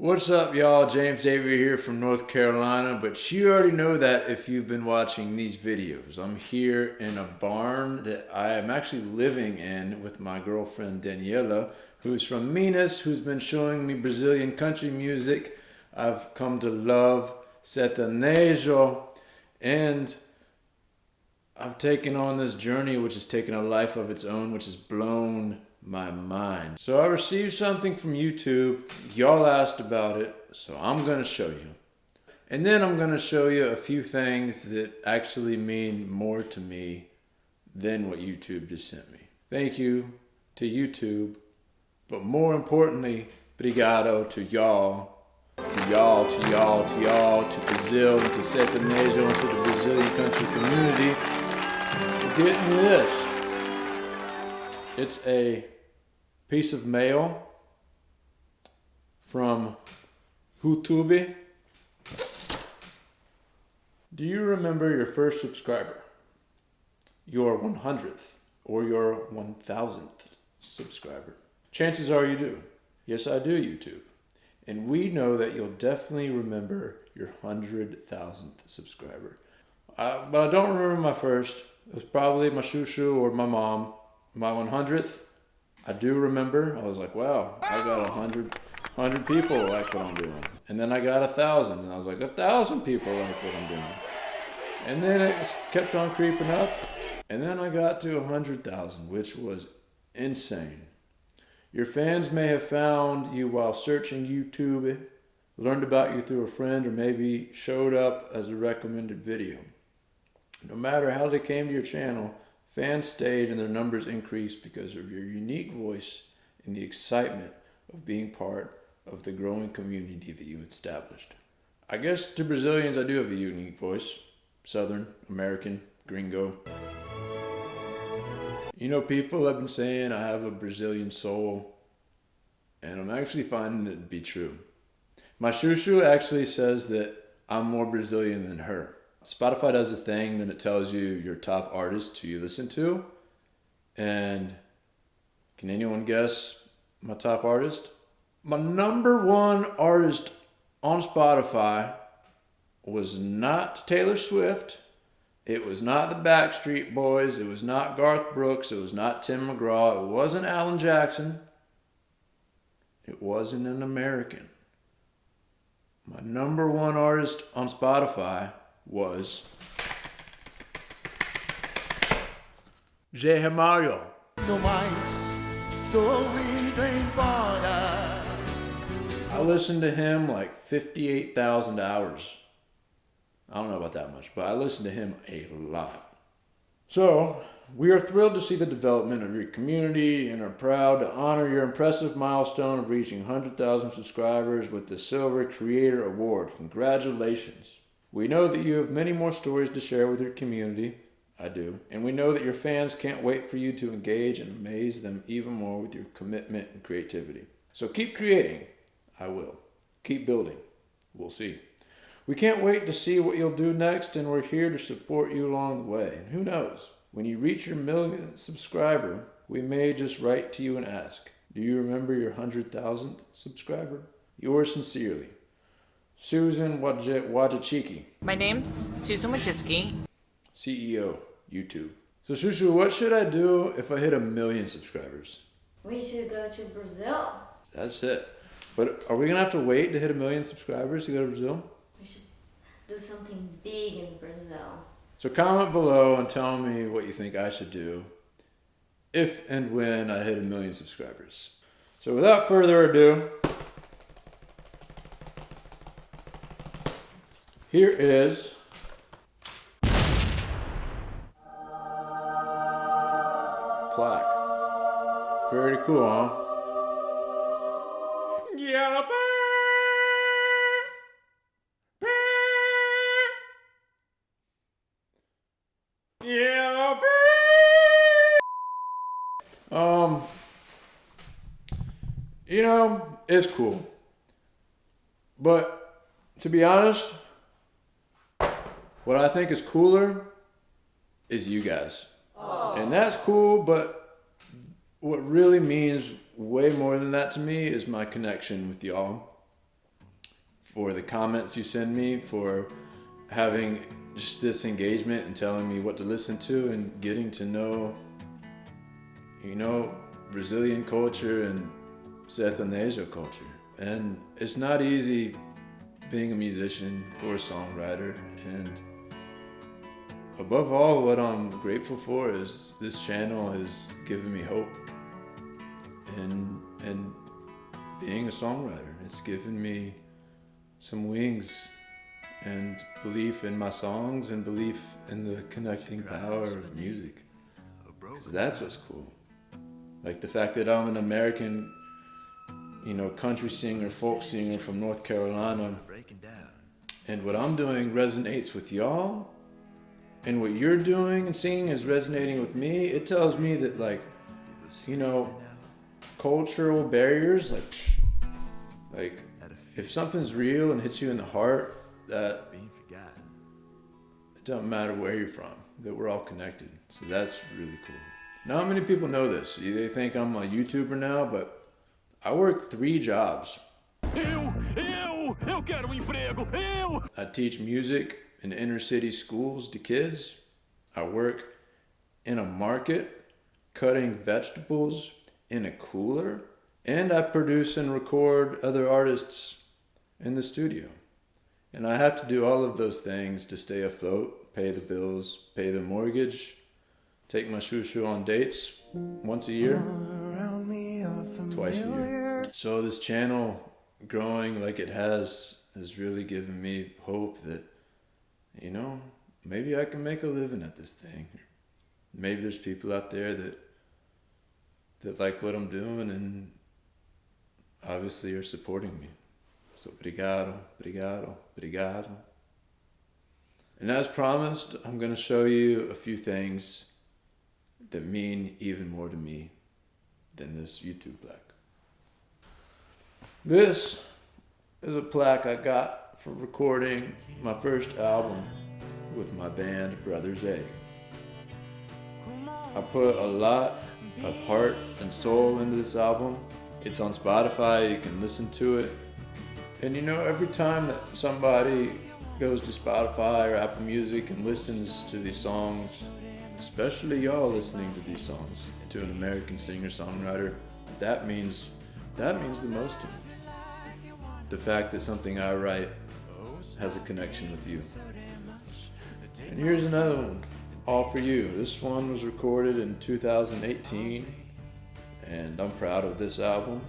What's up, y'all? James Davy here from North Carolina, but you already know that if you've been watching these videos. I'm here in a barn that I am actually living in with my girlfriend Daniela, who's from Minas, who's been showing me Brazilian country music. I've come to love sertanejo, and I've taken on this journey which has taken a life of its own, which has blown my mind. So I received something from YouTube. Y'all asked about it, so I'm gonna show you. And then I'm gonna show you a few things that actually mean more to me than what YouTube just sent me. Thank you to YouTube, but more importantly, obrigado to y'all. To y'all, to y'all, to y'all, to Brazil, and to sertanejo, and to the Brazilian country community for getting me this. It's a piece of mail from YouTube. Do you remember your first subscriber? Your 100th or your 1000th subscriber? Chances are you do. Yes, I do, YouTube. And we know that you'll definitely remember your 100,000th subscriber. But I don't remember my first. It was probably my shushu or my mom. My 100th, I do remember. I was like, wow, I got 100 people like what I'm doing. And then I got 1,000, and I was like, 1,000 people like what I'm doing. And then it kept on creeping up. And then I got to 100,000, which was insane. Your fans may have found you while searching YouTube, learned about you through a friend, or maybe showed up as a recommended video. No matter how they came to your channel, fans stayed and their numbers increased because of your unique voice and the excitement of being part of the growing community that you established. I guess to Brazilians, I do have a unique voice. Southern, American, gringo. You know, people have been saying I have a Brazilian soul, and I'm actually finding it to be true. My shushu actually says that I'm more Brazilian than her. Spotify does this thing, then it tells you your top artists who you listen to. And can anyone guess my top artist? My number one artist on Spotify was not Taylor Swift. It was not the Backstreet Boys. It was not Garth Brooks. It was not Tim McGraw. It wasn't Alan Jackson. It wasn't an American. My number one artist on Spotify was J. Mario. No mais, estou indo embora. I listened to him like 58,000 hours. I don't know about that much, but I listened to him a lot. So, we are thrilled to see the development of your community and are proud to honor your impressive milestone of reaching 100,000 subscribers with the Silver Creator Award. Congratulations. We know that you have many more stories to share with your community. I do. And we know that your fans can't wait for you to engage and amaze them even more with your commitment and creativity. So keep creating. I will. Keep building. We'll see. We can't wait to see what you'll do next, and we're here to support you along the way. And who knows? When you reach your 1,000,000th subscriber, we may just write to you and ask, do you remember your 100,000th subscriber? Yours sincerely, Susan Wajachiki. My name's Susan Wajicki. CEO, YouTube. So Shushu, what should I do if I hit 1,000,000 subscribers? We should go to Brazil. That's it. But are we gonna have to wait to hit 1,000,000 subscribers to go to Brazil? We should do something big in Brazil. So comment below and tell me what you think I should do if and when I hit 1,000,000 subscribers. So without further ado, here is Placa. Very cool, huh? Yellow bird. Yellow bird. You know, it's cool. But to be honest, what I think is cooler is you guys. Aww. And that's cool, but what really means way more than that to me is my connection with y'all. for the comments you send me, for having just this engagement and telling me what to listen to and getting to know, you know, Brazilian culture and sertanejo culture. And it's not easy being a musician or a songwriter. And above all, what I'm grateful for is this channel has given me hope. And being a songwriter, it's given me some wings and belief in my songs and belief in the connecting power of music. 'Cause that's what's cool. Like the fact that I'm an American, you know, country singer, folk singer from North Carolina, and what I'm doing resonates with y'all, and what you're doing and singing is resonating with me. It tells me that, like, you know, cultural barriers, like if something's real and hits you in the heart, that it doesn't matter where you're from, that we're all connected. So that's really cool. Not many people know this. They think I'm a YouTuber now, but I work 3 jobs. Eu quero emprego. I teach music in inner city schools to kids. I work in a market cutting vegetables in a cooler, and I produce and record other artists in the studio. And I have to do all of those things to stay afloat, pay the bills, pay the mortgage, take my shoo-shoo on dates once a year, twice a year. So this channel growing like it has really given me hope that, you know, maybe I can make a living at this thing. Maybe there's people out there that like what I'm doing and obviously are supporting me. So obrigado, obrigado, obrigado. And as promised, I'm going to show you a few things that mean even more to me than this YouTube plaque. This is a plaque I got for recording my first album with my band Brothers A. I put a lot of heart and soul into this album. It's on Spotify, you can listen to it. And you know, every time that somebody goes to Spotify or Apple Music and listens to these songs, especially y'all listening to these songs, to an American singer-songwriter, that means the most to me. The fact that something I write has a connection with you. And here's another one, all for you. This one was recorded in 2018, and I'm proud of this album.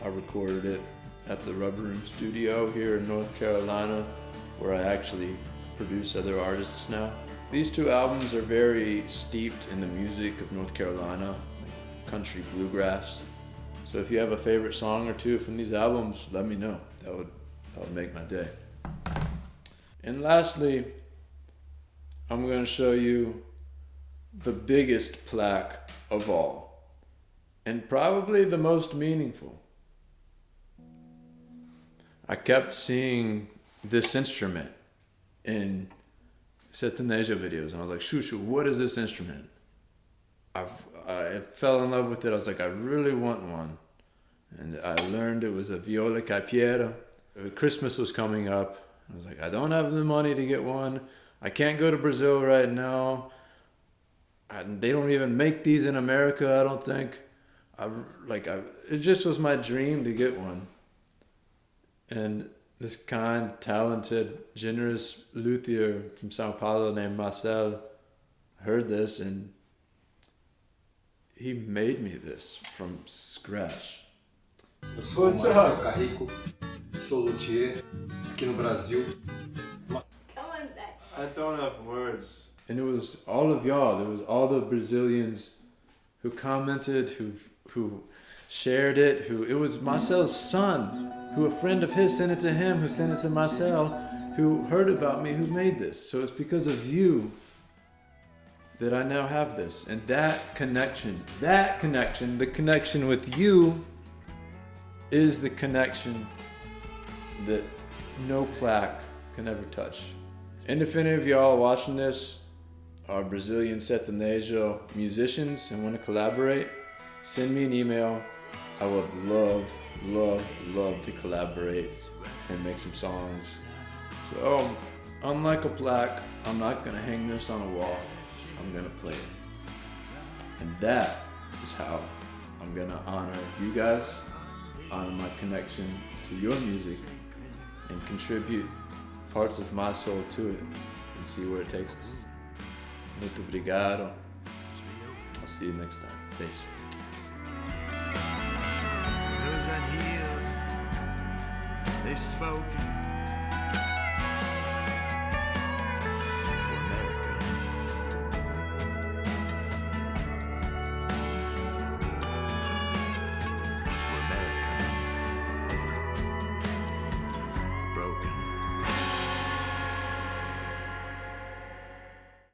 I recorded it at the Rubber Room Studio here in North Carolina, where I actually produce other artists now. These 2 albums are very steeped in the music of North Carolina, like country bluegrass. So if you have a favorite song or 2 from these albums, let me know. That would make my day. And lastly, I'm going to show you the biggest plaque of all, and probably the most meaningful. I kept seeing this instrument in sertanejo videos, and I was like, Shushu, what is this instrument? I fell in love with it. I was like, I really want one. And I learned it was a viola caipira. Christmas was coming up. I was like, I don't have the money to get one. I can't go to Brazil right now. They don't even make these in America, I don't think. It just was my dream to get one. And this kind, talented, generous luthier from Sao Paulo named Marcel heard this, and he made me this from scratch. Eu sou o Marcel Carrico, sou luthier aqui no Brasil. Come on, Dad. I don't have words. And it was all of y'all. There was all the Brazilians who commented, who shared it. It was Marcel's son, who a friend of his sent it to him, who sent it to Marcel, who heard about me, who made this. So it's because of you that I now have this. And that connection, the connection with you is the connection that no plaque can ever touch. And if any of y'all watching this are Brazilian sertanejo musicians and want to collaborate, send me an email. I would love love to collaborate and make some songs. So, unlike a plaque, I'm not gonna hang this on a wall. I'm gonna play it. And that is how I'm gonna honor you guys, honor my connection to your music, and contribute parts of my soul to it and see where it takes us. Muito obrigado. I'll see you next time. Peace. Those unhealed, they've spoken.